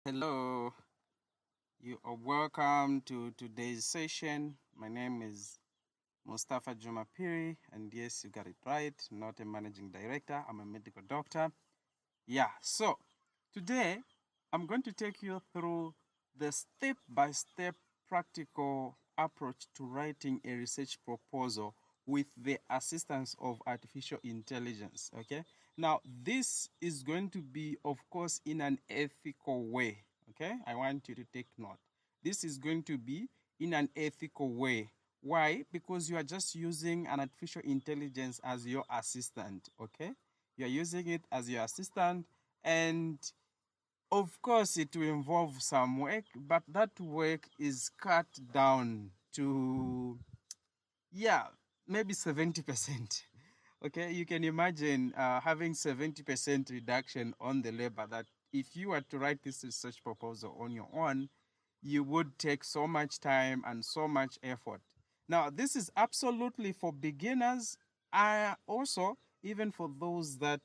Hello, you are welcome to today's session. My name is Mustafa Jumapiri, and yes, you got it right. Not a managing director, I'm a medical doctor. Yeah, so today I'm going to take you through the step by step practical approach to writing a research proposal with the assistance of artificial intelligence. Okay, now this is going to be, of course, in an ethical way. Okay, I want you to take note. This is going to be in an ethical way. Why? Because you are just using an artificial intelligence as your assistant. Okay, you're using it as your assistant, and of course it will involve some work, but that work is cut down to, yeah, maybe 70%. Okay, you can imagine having 70% reduction on the labor. That if you were to write this research proposal on your own, you would take so much time and so much effort. Now, this is absolutely for beginners, also even for those that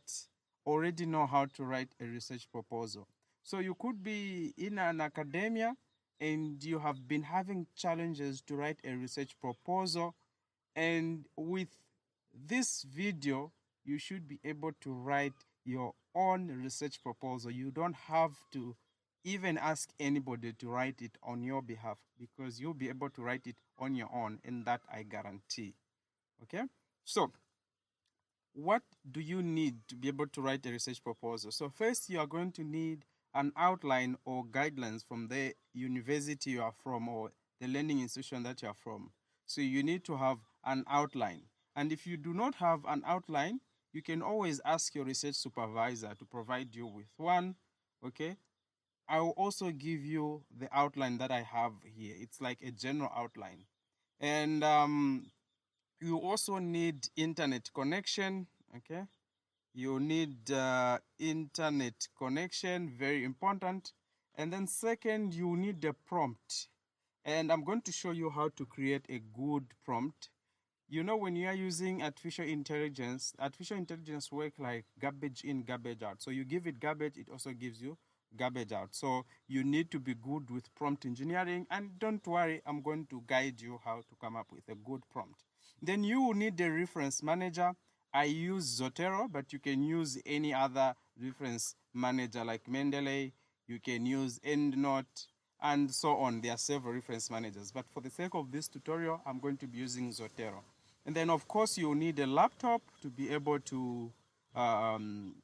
already know how to write a research proposal. So you could be in an academia and you have been having challenges to write a research proposal, and with this video, you should be able to write your own research proposal. You don't have to even ask anybody to write it on your behalf, because you'll be able to write it on your own, and that I guarantee. Okay? So, what do you need to be able to write a research proposal? So, first, you are going to need an outline or guidelines from the university you are from, or the learning institution that you are from. So, you need to have an outline. And if you do not have an outline, you can always ask your research supervisor to provide you with one. Okay? I will also give you the outline that I have here. It's like a general outline. And you also need internet connection. Okay, you need internet connection, very important. And then second, you need a prompt, and I'm going to show you how to create a good prompt. You know, when you are using artificial intelligence work like garbage in, garbage out. So you give it garbage, it also gives you garbage out. So you need to be good with prompt engineering, and don't worry, I'm going to guide you how to come up with a good prompt. Then you will need a reference manager. I use Zotero, but you can use any other reference manager like Mendeley. You can use EndNote and so on. There are several reference managers, but for the sake of this tutorial, I'm going to be using Zotero. And then, of course, you'll need a laptop to be able um,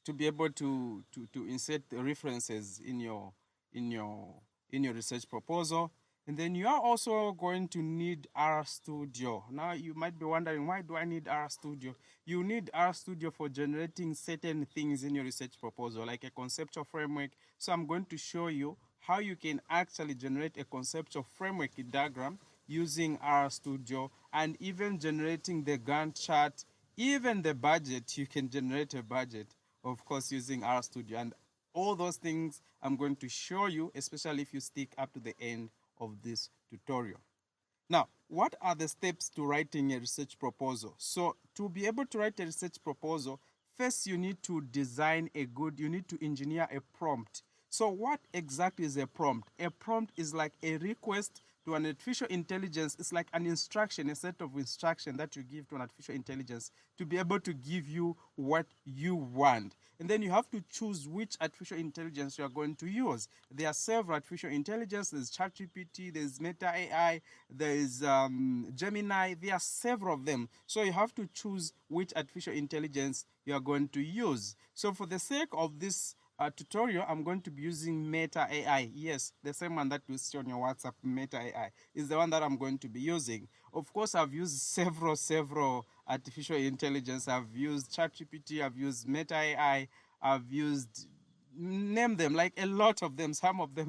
to insert the references in your in your research proposal. And then you are also going to need RStudio. Now you might be wondering, why do I need RStudio? You need RStudio for generating certain things in your research proposal, like a conceptual framework. So I'm going to show you how you can actually generate a conceptual framework diagram using RStudio, and even generating the Gantt chart, even the budget. You can generate a budget, of course, using RStudio. And all those things I'm going to show you, especially if you stick up to the end of this tutorial. Now, what are the steps to writing a research proposal? So to be able to write a research proposal, first you need to you need to engineer a prompt. So what exactly is a prompt? A prompt is like a request to an artificial intelligence. It's like an instruction, a set of instruction that you give to an artificial intelligence to be able to give you what you want. And then you have to choose which artificial intelligence you are going to use. There are several artificial intelligence. There's ChatGPT, there's Meta AI, there's Gemini. There are several of them. So you have to choose which artificial intelligence you are going to use. So for the sake of this tutorial, I'm going to be using Meta AI. Yes, the same one that you see on your WhatsApp, Meta AI, is the one that I'm going to be using. Of course, I've used several artificial intelligence. I've used ChatGPT, I've used Meta AI, I've used, name them, like a lot of them. Some of them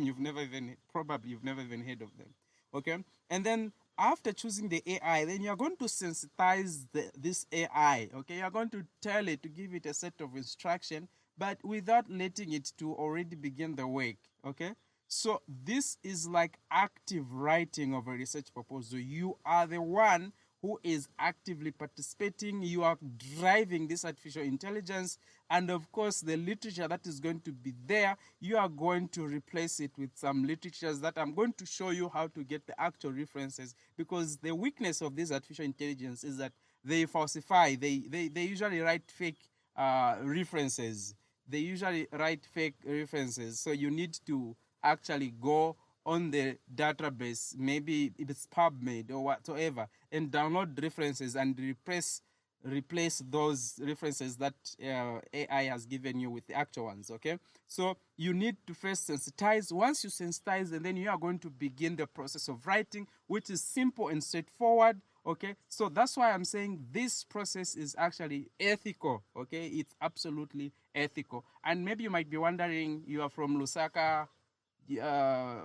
probably you've never even heard of them. Okay, and then after choosing the AI, then you're going to sensitize this AI. Okay, you're going to tell it to give it a set of instruction, but without letting it to already begin the work. Okay, so this is like active writing of a research proposal. You are the one who is actively participating. You are driving this artificial intelligence, and of course the literature that is going to be there, you are going to replace it with some literatures that I'm going to show you how to get the actual references, because the weakness of this artificial intelligence is that they falsify, they usually write fake references. They usually write fake references, so you need to actually go on the database, maybe it's PubMed or whatsoever, and download references and replace those references that AI has given you with the actual ones. Okay, so you need to first sensitize. Once you sensitize, and then you are going to begin the process of writing, which is simple and straightforward. Okay, so that's why I'm saying this process is actually ethical. Okay, it's absolutely ethical. And maybe you might be wondering, you are from Lusaka,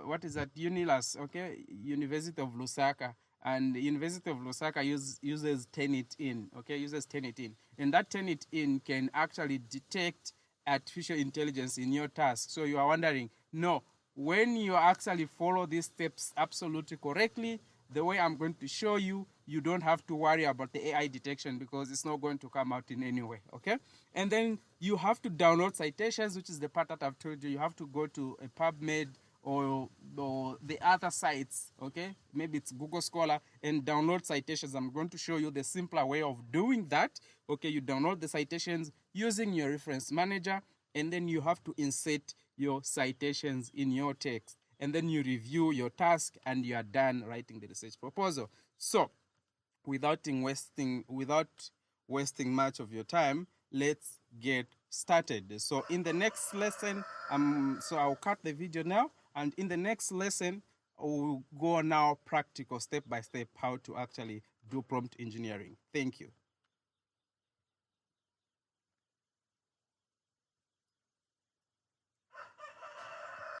what is that, Unilas, okay, University of Lusaka, and the University of Lusaka uses Turnitin, okay, uses Turnitin, and that Turnitin can actually detect artificial intelligence in your task. So you are wondering, no, when you actually follow these steps absolutely correctly, the way I'm going to show you, you don't have to worry about the AI detection, because it's not going to come out in any way, okay? And then you have to download citations, which is the part that I've told you. You have to go to a PubMed or the other sites, okay? Maybe it's Google Scholar, and download citations. I'm going to show you the simpler way of doing that, okay? You download the citations using your reference manager, and then you have to insert your citations in your text, and then you review your task, and you are done writing the research proposal. So without wasting much of your time, let's get started. So in the next lesson, so I'll cut the video now, and in the next lesson we'll go now practical, step by step, how to actually do prompt engineering. Thank you.